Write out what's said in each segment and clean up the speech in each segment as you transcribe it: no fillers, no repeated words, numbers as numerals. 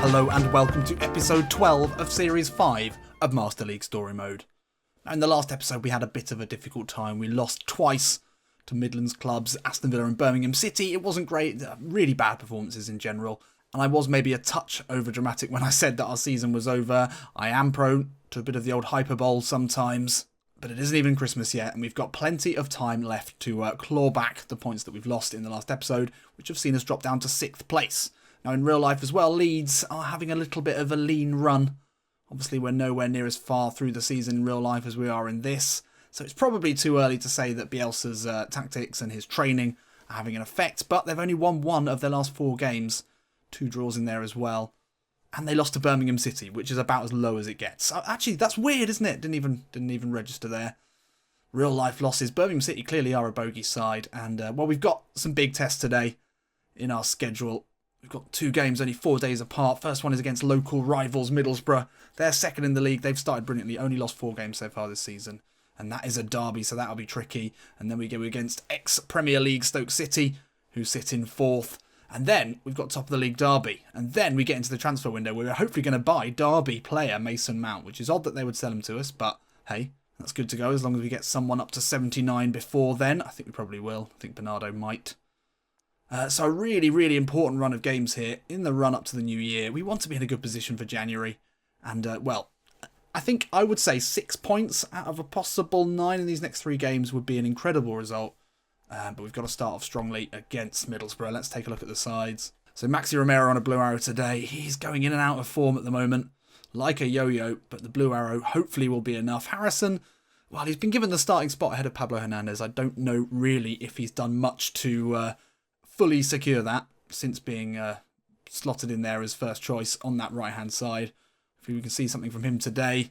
Hello and welcome to episode 12 of series 5 of Master League Story Mode. Now in the last episode we had a bit of a difficult time. We lost twice to Midlands clubs, Aston Villa and Birmingham City. It wasn't great, really bad performances in general. And I was maybe a touch over dramatic when I said that our season was over. I am prone to a bit of the old hyperbole sometimes. But it isn't even Christmas yet, and we've got plenty of time left to claw back the points that we've lost in the last episode, which have seen us drop down to 6th place. Now in real life as well, Leeds are having a little bit of a lean run. Obviously we're nowhere near as far through the season in real life as we are in this, so it's probably too early to say that Bielsa's tactics and his training are having an effect, but they've only won 1 of their last 4 games, 2 draws in there as well. And they lost to Birmingham City, which is about as low as it gets. Actually, that's weird, isn't it? Didn't even register there. Real life losses. Birmingham City clearly are a bogey side. And, well, we've got some big tests today in our schedule. We've got 2 games only 4 days apart. First one is against local rivals Middlesbrough. They're second in the league. They've started brilliantly. Only lost 4 games so far this season. And that is a derby, so that'll be tricky. And then we go against ex-Premier League Stoke City, who sit in 4th. And then we've got top of the league Derby. And then we get into the transfer window where we're hopefully going to buy Derby player Mason Mount, which is odd that they would sell him to us. But hey, that's good to go as long as we get someone up to 79 before then. I think we probably will. I think Bernardo might. So a really, really important run of games here in the run up to the new year. We want to be in a good position for January. And, well, I think I would say 6 points out of a possible 9 in these next 3 games would be an incredible result. But we've got to start off strongly against Middlesbrough. Let's take a look at the sides. So Maxi Romero on a blue arrow today. He's going in and out of form at the moment, like a yo-yo, but the blue arrow hopefully will be enough. Harrison, well, he's been given the starting spot ahead of Pablo Hernandez. I don't know really if he's done much to fully secure that since being slotted in there as first choice on that right-hand side. Hopefully we can see something from him today.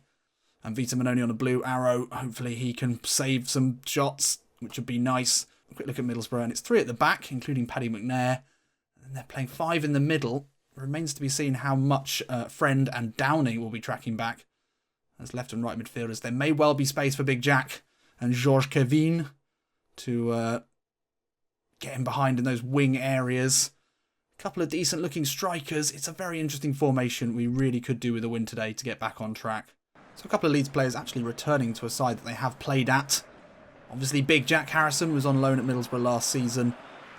And Vita Manoni on a blue arrow. Hopefully he can save some shots, which would be nice. Quick look at Middlesbrough, and it's 3 at the back, including Paddy McNair. And they're playing 5 in the middle. It remains to be seen how much Friend and Downing will be tracking back as left and right midfielders. There may well be space for Big Jack and Georges Kevin to get him behind in those wing areas. A couple of decent looking strikers. It's a very interesting formation. We really could do with a win today to get back on track. So a couple of Leeds players actually returning to a side that they have played at. Obviously, Big Jack Harrison was on loan at Middlesbrough last season.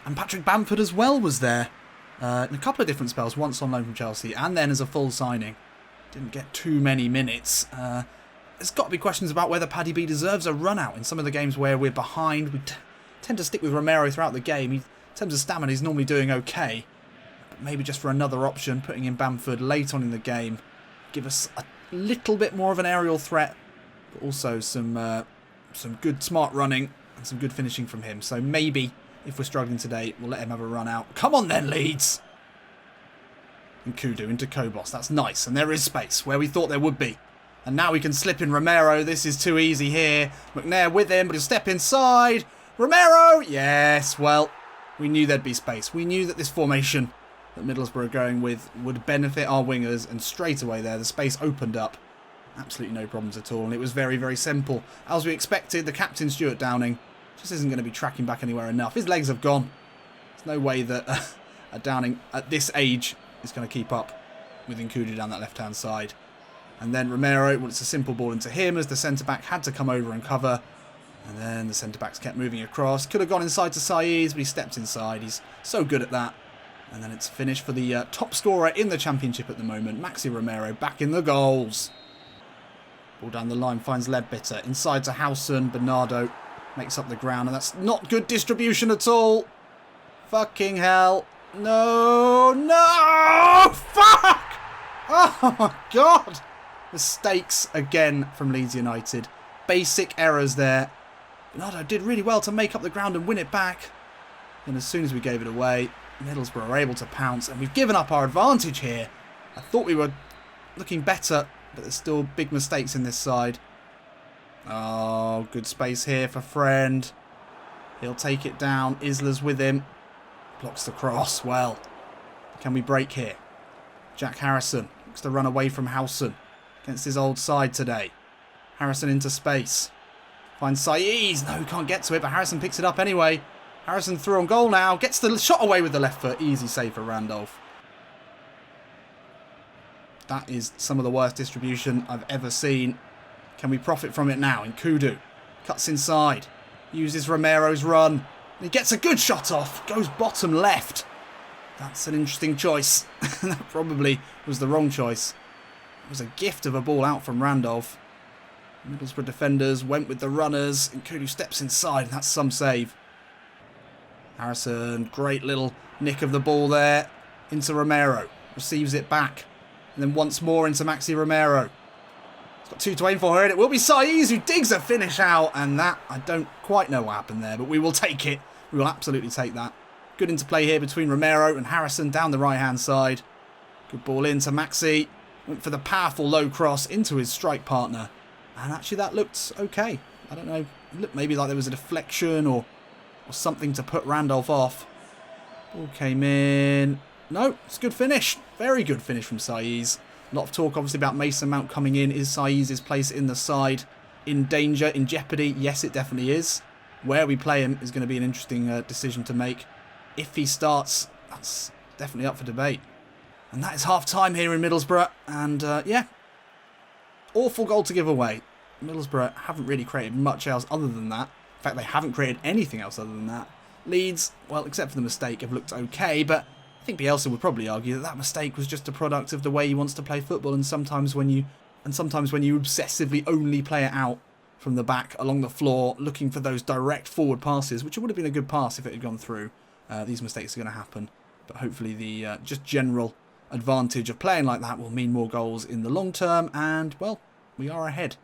And Patrick Bamford as well was there. In a couple of different spells. Once on loan from Chelsea and then as a full signing. Didn't get too many minutes. There's got to be questions about whether Paddy B deserves a run out in some of the games where we're behind. We tend to stick with Romero throughout the game. In terms of stamina, he's normally doing okay. But maybe just for another option, putting in Bamford late on in the game. Give us a little bit more of an aerial threat. But also some good smart running and some good finishing from him. So maybe, if we're struggling today, we'll let him have a run out. Come on then, Leeds! And Kudu into Kobos. That's nice. And there is space where we thought there would be. And now we can slip in Romero. This is too easy here. McNair with him, but he'll step inside. Romero! Yes, well, we knew there'd be space. We knew that this formation that Middlesbrough are going with would benefit our wingers. And straight away there, the space opened up. Absolutely no problems at all, and it was very, very simple. As we expected, the captain, Stuart Downing, just isn't going to be tracking back anywhere enough. His legs have gone. There's no way that a Downing at this age is going to keep up with Nkudu down that left-hand side. And then Romero, well, it's a simple ball into him as the centre-back had to come over and cover. And then the centre-backs kept moving across. Could have gone inside to Saiz, but he stepped inside. He's so good at that. And then it's finished for the top scorer in the Championship at the moment, Maxi Romero, back in the goals. Ball down the line, finds Ledbetter. Inside to Howson. Bernardo makes up the ground. And that's not good distribution at all. Fucking hell. No. No. Fuck. Oh, my God. Mistakes again from Leeds United. Basic errors there. Bernardo did really well to make up the ground and win it back. And as soon as we gave it away, Middlesbrough were able to pounce. And we've given up our advantage here. I thought we were looking better, but there's still big mistakes in this side. Oh, good space here for Friend. He'll take it down. Isla's with him. Blocks the cross. Well, can we break here? Jack Harrison looks to run away from Howson against his old side today. Harrison into space. Finds Saiz. No, he can't get to it, but Harrison picks it up anyway. Harrison through on goal now. Gets the shot away with the left foot. Easy save for Randolph. That is some of the worst distribution I've ever seen. Can we profit from it now? Nkudu cuts inside. Uses Romero's run. He gets a good shot off. Goes bottom left. That's an interesting choice. That probably was the wrong choice. It was a gift of a ball out from Randolph. Middlesbrough defenders went with the runners. Nkudu steps inside, and that's some save. Harrison, great little nick of the ball there. Into Romero. Receives it back. And then once more into Maxi Romero. He's got 2 to aim for here, and it will be Saiz who digs a finish out. And that, I don't quite know what happened there, but we will take it. We will absolutely take that. Good interplay here between Romero and Harrison down the right-hand side. Good ball into Maxi. Went for the powerful low cross into his strike partner. And actually that looked okay. I don't know. It looked maybe like there was a deflection or something to put Randolph off. Ball came in. No, it's a good finish. Very good finish from Saiz. A lot of talk obviously about Mason Mount coming in. Is Saiz's place in the side in danger, in jeopardy? Yes, it definitely is. Where we play him is going to be an interesting decision to make. If he starts, that's definitely up for debate. And that is half-time here in Middlesbrough. And, yeah, awful goal to give away. Middlesbrough haven't really created much else other than that. In fact, they haven't created anything else other than that. Leeds, well, except for the mistake, have looked okay, but I think Bielsa would probably argue that that mistake was just a product of the way he wants to play football, and sometimes when you obsessively only play it out from the back along the floor, looking for those direct forward passes, which would have been a good pass if it had gone through, these mistakes are going to happen. But hopefully the just general advantage of playing like that will mean more goals in the long term, and, well, we are ahead.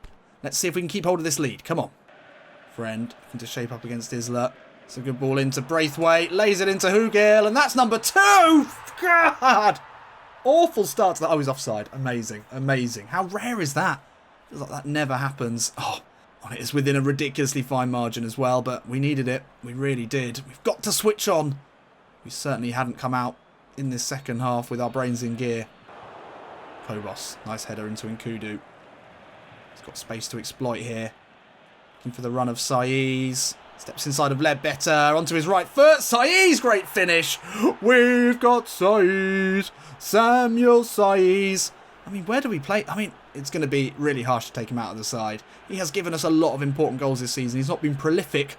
Let's see if we can keep hold of this lead. Come on. Friend looking to shape up against Isla. It's a good ball into Braithwaite. Lays it into Hugill. And that's number 2. God! Awful start to that. Oh, he's offside. Amazing. Amazing. How rare is that? Feels like that never happens. Oh, it is within a ridiculously fine margin as well. But we needed it. We really did. We've got to switch on. We certainly hadn't come out in this second half with our brains in gear. Kobos. Nice header into Nkudu. He's got space to exploit here. Looking for the run of Saiz. Steps inside of Ledbetter. Onto his right foot. Saiz, great finish. We've got Saiz. Samuel Saiz. I mean, where do we play? I mean, it's going to be really harsh to take him out of the side. He has given us a lot of important goals this season. He's not been prolific,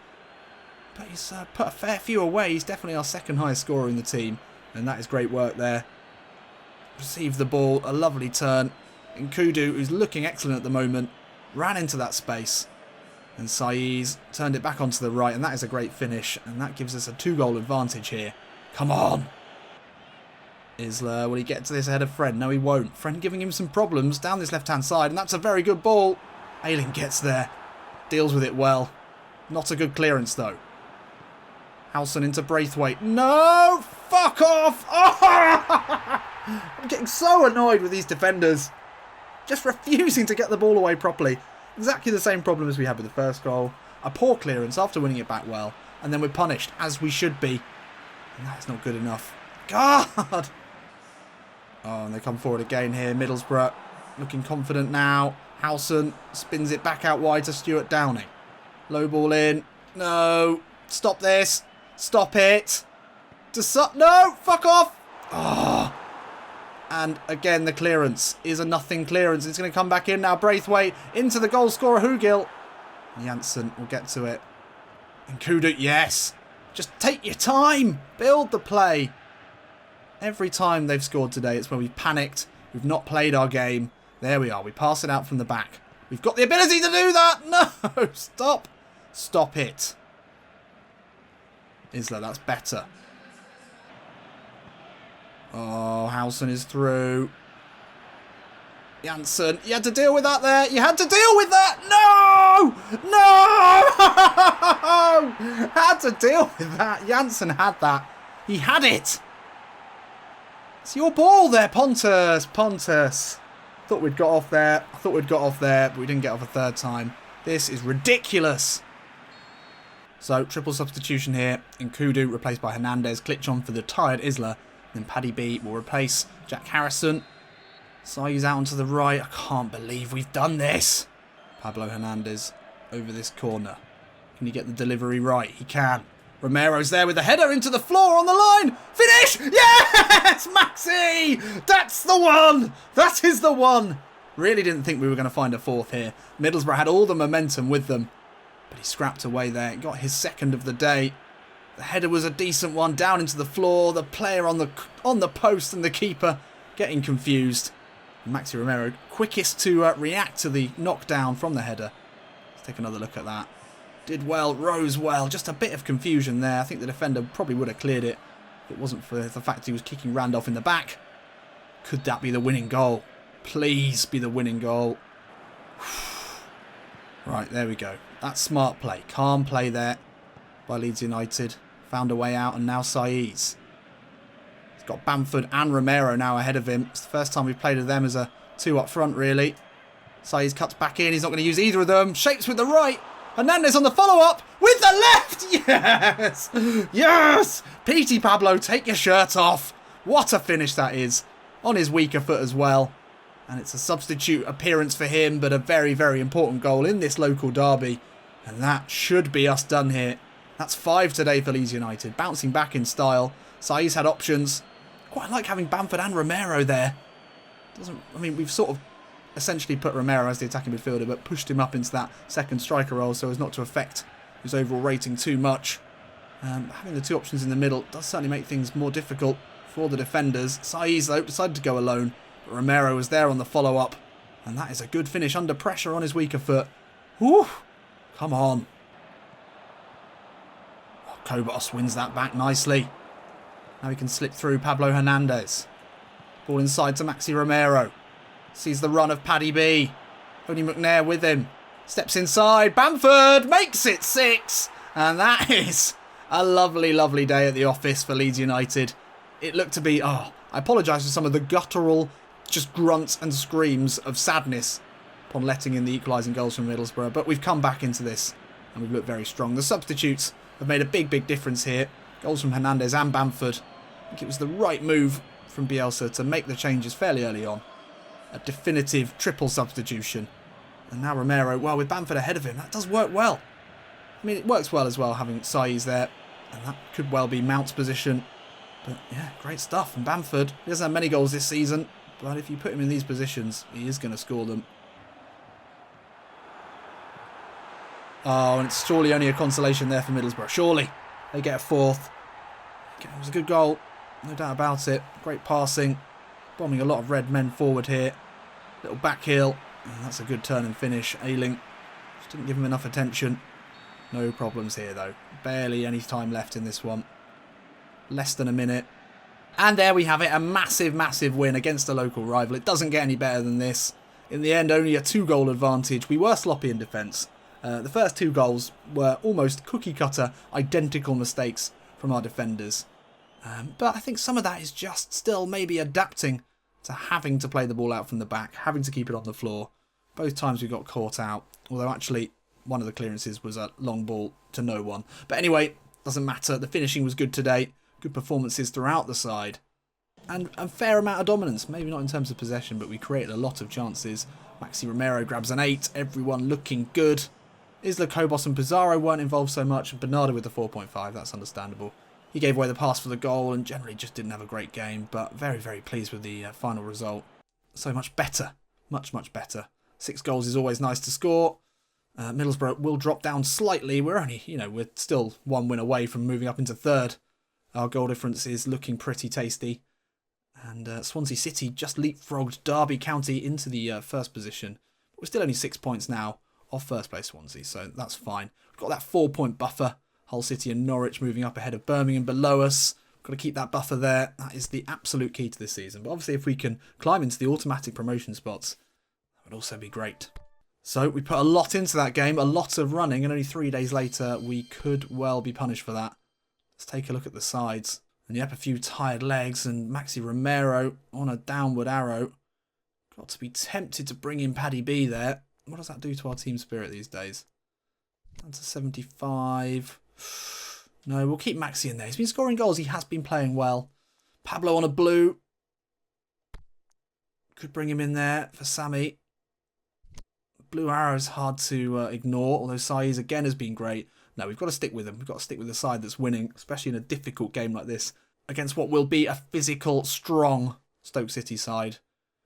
but he's put a fair few away. He's definitely our second highest scorer in the team. And that is great work there. Received the ball. A lovely turn. Nkudu, who's looking excellent at the moment, ran into that space. And Saiz turned it back onto the right, and that is a great finish. And that gives us a 2-goal advantage here. Come on! Isla, will he get to this ahead of Fred? No, he won't. Fred giving him some problems down this left-hand side, and that's a very good ball. Ayling gets there. Deals with it well. Not a good clearance, though. Howson into Braithwaite. No! Fuck off! Oh! I'm getting so annoyed with these defenders. Just refusing to get the ball away properly. Exactly the same problem as we had with the first goal. A poor clearance after winning it back well. And then we're punished, as we should be. And that's not good enough. God! Oh, and they come forward again here. Middlesbrough looking confident now. Howson spins it back out wide to Stuart Downing. Low ball in. No. Stop this. Stop it. No! Fuck off! Oh. And again, the clearance is a nothing clearance. It's going to come back in now. Braithwaite into the goal scorer, Hugill. Janssen will get to it. And Nkudu, yes. Just take your time. Build the play. Every time they've scored today, it's when we've panicked. We've not played our game. There we are. We pass it out from the back. We've got the ability to do that. No, stop. Stop it. Isla, that's better. Oh, Howson is through. Janssen, you had to deal with that there. You had to deal with that. No! No! Had to deal with that. Janssen had that. He had it. It's your ball there, Pontus. Pontus. Thought we'd got off there. I thought we'd got off there, but we didn't get off a third time. This is ridiculous. So, triple substitution here. Nkudu replaced by Hernandez. Klitsch on for the tired Isla. Then Paddy B will replace Jack Harrison. Saiz out onto the right. I can't believe we've done this. Pablo Hernandez over this corner. Can he get the delivery right? He can. Romero's there with the header into the floor on the line. Finish! Yes! Maxi! That's the one! That is the one! Really didn't think we were going to find a fourth here. Middlesbrough had all the momentum with them. But he scrapped away there. Got his second of the day. The header was a decent one. Down into the floor. The player on the post and the keeper getting confused. Maxi Romero, quickest to react to the knockdown from the header. Let's take another look at that. Did well, rose well. Just a bit of confusion there. I think the defender probably would have cleared it if it wasn't for the fact he was kicking Randolph in the back. Could that be the winning goal? Please be the winning goal. Right, there we go. That's smart play. Calm play there by Leeds United. Found a way out, and now Saiz. He's got Bamford and Romero now ahead of him. It's the first time we've played with them as a two up front, really. Saiz cuts back in. He's not going to use either of them. Shapes with the right. Hernandez on the follow-up with the left. Yes! Yes! Petey Pablo, take your shirt off. What a finish that is. On his weaker foot as well. And it's a substitute appearance for him, but a very, very important goal in this local derby. And that should be us done here. That's 5 today for Leeds United. Bouncing back in style. Saiz had options. Quite like having Bamford and Romero there. We've sort of essentially put Romero as the attacking midfielder, but pushed him up into that second striker role so as not to affect his overall rating too much. Having the two options in the middle does certainly make things more difficult for the defenders. Saiz, though, decided to go alone, but Romero was there on the follow-up, and that is a good finish under pressure on his weaker foot. Whew! Come on. Oh, Kobos wins that back nicely. Now he can slip through Pablo Hernandez. Ball inside to Maxi Romero. Sees the run of Paddy B. Only McNair with him. Steps inside. Bamford makes it 6. And that is a lovely, lovely day at the office for Leeds United. It looked to be... I apologise for some of the guttural just grunts and screams of sadness upon letting in the equalising goals from Middlesbrough. But we've come back into this and we've looked very strong. The substitutes have made a big, big difference here. Goals from Hernandez and Bamford. I think it was the right move from Bielsa to make the changes fairly early on. A definitive triple substitution. And now Romero, well, with Bamford ahead of him, that does work well. I mean, it works well as well, having Saiz there. And that could well be Mount's position. But, yeah, great stuff. And Bamford, he doesn't have many goals this season. But if you put him in these positions, he is going to score them. Oh, and it's surely only a consolation there for Middlesbrough. Surely they get a fourth. It was a good goal. No doubt about it. Great passing. Bombing a lot of red men forward here. Little back heel. And that's a good turn and finish. Ayling just didn't give him enough attention. No problems here, though. Barely any time left in this one. Less than a minute. And there we have it. A massive, massive win against a local rival. It doesn't get any better than this. In the end, only a 2-goal advantage. We were sloppy in defence. The first 2 goals were almost cookie-cutter, identical mistakes from our defenders. But I think some of that is just still maybe adapting to having to play the ball out from the back, having to keep it on the floor. Both times we got caught out, although actually one of the clearances was a long ball to no one. But anyway, doesn't matter. The finishing was good today. Good performances throughout the side. And a fair amount of dominance. Maybe not in terms of possession, but we created a lot of chances. Maxi Romero grabs an 8. Everyone looking good. Isla, Kobos and Pizarro weren't involved so much. And Bernardo with the 4.5. That's understandable. He gave away the pass for the goal and generally just didn't have a great game. But very, very pleased with the final result. So much better. Much, much better. 6 goals is always nice to score. Middlesbrough will drop down slightly. We're only, we're still 1 win away from moving up into 3rd. Our goal difference is looking pretty tasty. And Swansea City just leapfrogged Derby County into the 1st position. But we're still only 6 points now off 1st place Swansea, so that's fine. We've got that 4-point buffer. Hull City and Norwich moving up ahead of Birmingham below us. Got to keep that buffer there. That is the absolute key to this season. But obviously if we can climb into the automatic promotion spots, that would also be great. So we put a lot into that game, a lot of running, and only 3 days later we could well be punished for that. Let's take a look at the sides. And yep, a few tired legs and Maxi Romero on a downward arrow. Got to be tempted to bring in Paddy B there. What does that do to our team spirit these days? That's a 75. No, we'll keep Maxi in there. He's been scoring goals. He has been playing well. Pablo on a blue. Could bring him in there for Sammy. Blue arrow is hard to ignore, although Saiz again has been great. No, we've got to stick with them. We've got to stick with the side that's winning, especially in a difficult game like this, against what will be a physical, strong Stoke City side.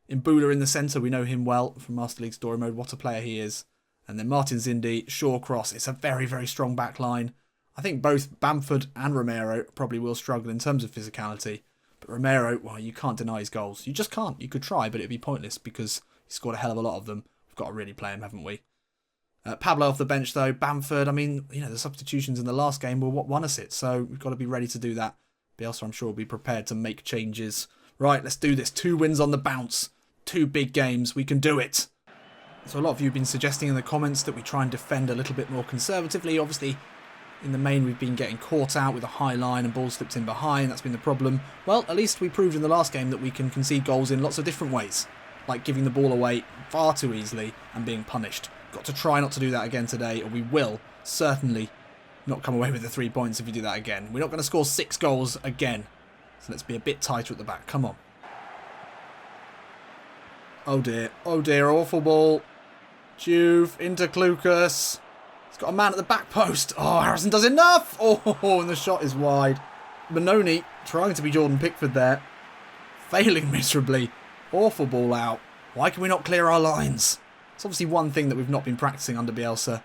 Mbula in the centre, we know him well from Master League Story Mode. What a player he is. And then Martin Zindi, Shawcross. It's a very, very strong back line. I think both Bamford and Romero probably will struggle in terms of physicality. But Romero, well, you can't deny his goals. You just can't. You could try, but it'd be pointless because he scored a hell of a lot of them. We've got to really play him, haven't we? Pablo off the bench, though. Bamford, I mean, you know, the substitutions in the last game were what won us it. So we've got to be ready to do that. Bielsa, I'm sure, will be prepared to make changes. Right, let's do this. 2 wins on the bounce. 2 big games. We can do it. So a lot of you have been suggesting in the comments that we try and defend a little bit more conservatively. Obviously, in the main, we've been getting caught out with a high line and ball slipped in behind. That's been the problem. Well, at least we proved in the last game that we can concede goals in lots of different ways. Like giving the ball away far too easily and being punished. Got to try not to do that again today, or we will certainly not come away with the 3 points if we do that again. We're not going to score 6 goals again. So let's be a bit tighter at the back. Come on. Oh dear, awful ball. Juve into Klukas. He's got a man at the back post. Oh, Harrison does enough. Oh, and the shot is wide. Benoni trying to be Jordan Pickford there. Failing miserably. Awful ball out. Why can we not clear our lines? It's obviously one thing that we've not been practicing under Bielsa.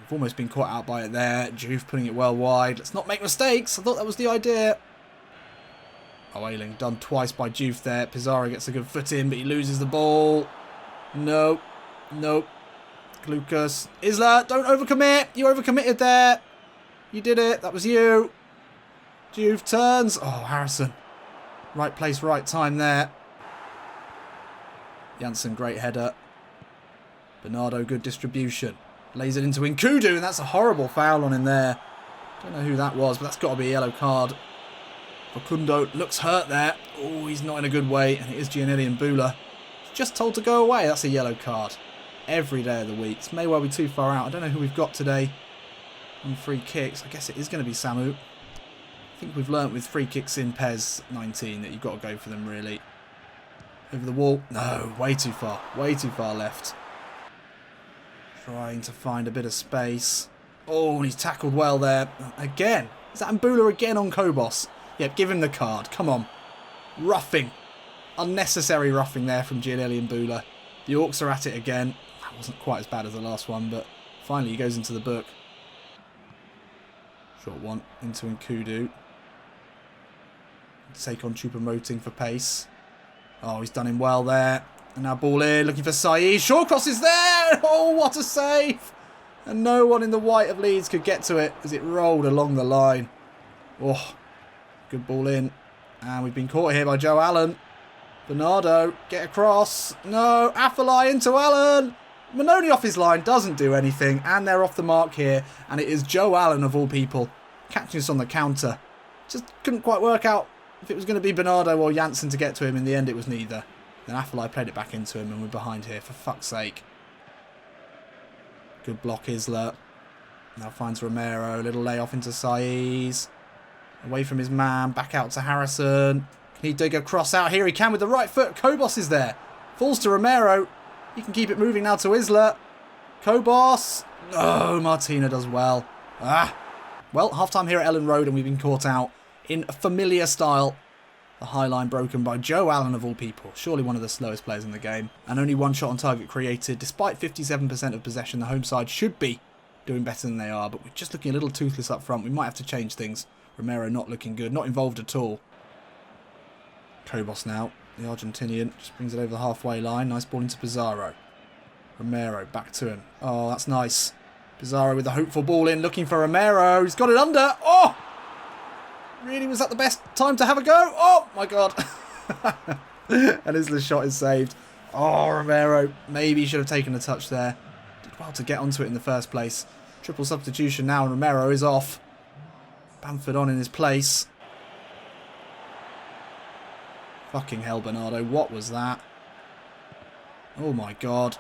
We've almost been caught out by it there. Juve putting it well wide. Let's not make mistakes. I thought that was the idea. Oh, Ayling done twice by Juve there. Pizarro gets a good foot in, but he loses the ball. Nope. Lucas. Isla, don't overcommit. You overcommitted there. You did it. That was you. Juve turns. Oh, Harrison. Right place, right time there. Janssen, great header. Bernardo, good distribution. Lays it into Nkudu, and that's a horrible foul on him there. Don't know who that was, but that's got to be a yellow card. Facundo looks hurt there. Oh, he's not in a good way, and it is Giannelli Mbula. He's just told to go away. That's a yellow card. Every day of the week. This may well be too far out. I don't know who we've got today on free kicks. I guess it is going to be Samu. I think we've learnt with free kicks in PES 19 that you've got to go for them, really. Over the wall. No, way too far. Way too far left. Trying to find a bit of space. Oh, and he's tackled well there. Again. Is that Mbula again on Kobos? Yep, give him the card. Come on. Roughing. Unnecessary roughing there from Giannelli Mbula. The Orcs are at it again. That wasn't quite as bad as the last one, but finally he goes into the book. Short one into Nkudu. Take on Choupo-Moting for pace. Oh, he's done him well there. And now ball in, looking for Saeed. Shawcross is there! Oh, what a save! And no one in the white of Leeds could get to it as it rolled along the line. Oh, good ball in. And we've been caught here by Joe Allen. Bernardo, get across. No, Afellay into Allen. Benoni off his line, doesn't do anything. And they're off the mark here. And it is Joe Allen, of all people, catching us on the counter. Just couldn't quite work out if it was going to be Bernardo or Janssen to get to him. In the end, it was neither. Then Afellay played it back into him and we're behind here, for fuck's sake. Good block, Isla. Now finds Romero. Little layoff into Saiz. Away from his man. Back out to Harrison. Can he dig a cross out? Here he can with the right foot. Kobos is there. Falls to Romero. He can keep it moving now to Isla. Kobos. No, Martina does well. Well, half-time here at Ellen Road and we've been caught out in a familiar style. The high line broken by Joe Allen, of all people. Surely one of the slowest players in the game. And only 1 shot on target created. Despite 57% of possession, the home side should be doing better than they are. But we're just looking a little toothless up front. We might have to change things. Romero not looking good. Not involved at all. Kobos now. The Argentinian just brings it over the halfway line. Nice ball into Pizarro. Romero back to him. Oh, that's nice. Pizarro with the hopeful ball in. Looking for Romero. He's got it under. Oh! Really, was that the best time to have a go? Oh, my God. And Isla's shot is saved. Oh, Romero. Maybe he should have taken a touch there. Did well to get onto it in the first place. Triple substitution now, and Romero is off. Bamford on in his place. Fucking hell, Bernardo. What was that? Oh, my God.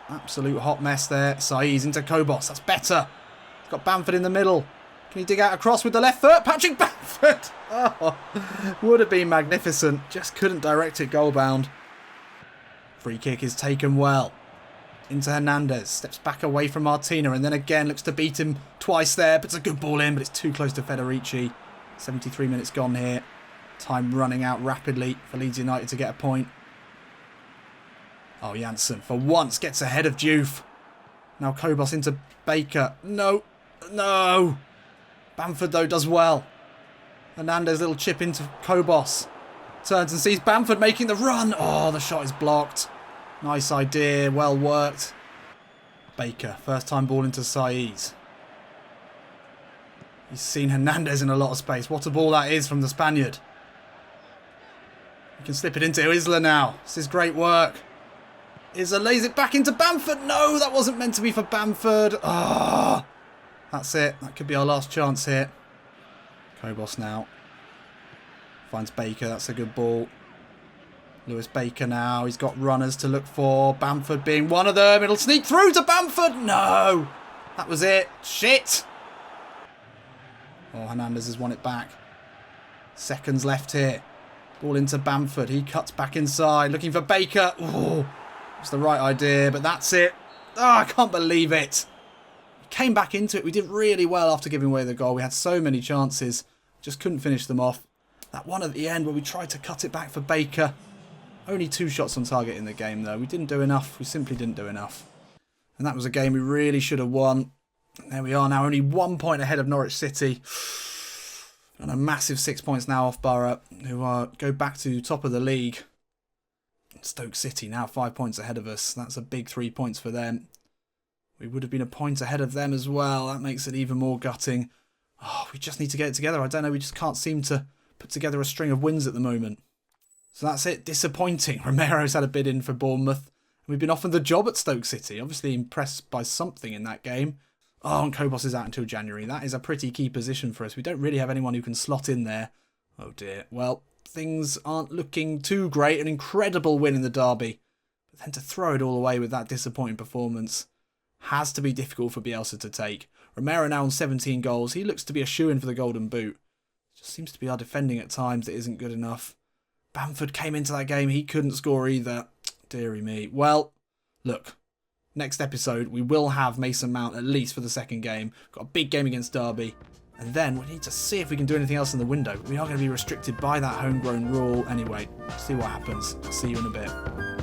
Absolute hot mess there. Saiz into Kobos. That's better. He's got Bamford in the middle. Can he dig out a cross with the left foot? Patrick Bamford! Oh, would have been magnificent. Just couldn't direct it goal bound. Free kick is taken well. into Hernandez. Steps back away from Martina and then again looks to beat him twice there. Puts a good ball in, but it's too close to Federici. 73 minutes gone here. Time running out rapidly for Leeds United to get a point. Oh, Janssen, for once, gets ahead of Diouf. Now Kobos into Baker. No. No. Bamford, though, does well. Hernandez, little chip into Kobos. Turns and sees Bamford making the run. Oh, the shot is blocked. Nice idea. Well worked. Baker, first time ball into Saiz. He's seen Hernandez in a lot of space. What a ball that is from the Spaniard. He can slip it into Isla now. This is great work. Isla lays it back into Bamford. No, that wasn't meant to be for Bamford. Ah, that's it. That could be our last chance here. Kobos now. Finds Baker. That's a good ball. Lewis Baker now. He's got runners to look for. Bamford being one of them. It'll sneak through to Bamford. No. That was it. Shit. Oh, Hernandez has won it back. Seconds left here. Ball into Bamford. He cuts back inside. Looking for Baker. Oh, it's the right idea, but that's it. Oh, I can't believe it. Came back into it. We did really well after giving away the goal. We had so many chances. Just couldn't finish them off. That one at the end where we tried to cut it back for Baker. Only 2 shots on target in the game, though. We didn't do enough. We simply didn't do enough. And that was a game we really should have won. There we are now, only 1 point ahead of Norwich City. And a massive 6 points now off Boro, who go back to top of the league. Stoke City now 5 points ahead of us. That's a big 3 points for them. We would have been a point ahead of them as well. That makes it even more gutting. Oh, we just need to get it together. I don't know, we just can't seem to put together a string of wins at the moment. So that's it. Disappointing. Romero's had a bid in for Bournemouth. We've been offered the job at Stoke City. Obviously impressed by something in that game. Oh, and Kobos is out until January. That is a pretty key position for us. We don't really have anyone who can slot in there. Oh dear. Well, things aren't looking too great. An incredible win in the derby. But then to throw it all away with that disappointing performance has to be difficult for Bielsa to take. Romero now on 17 goals. He looks to be a shoo-in for the Golden Boot. Just seems to be our defending at times that isn't good enough. Bamford came into that game. He couldn't score either. Deary me. Well, look. Next episode, we will have Mason Mount at least for the second game. We've got a big game against Derby. And then we need to see if we can do anything else in the window. We are going to be restricted by that homegrown rule. Anyway, see what happens. See you in a bit.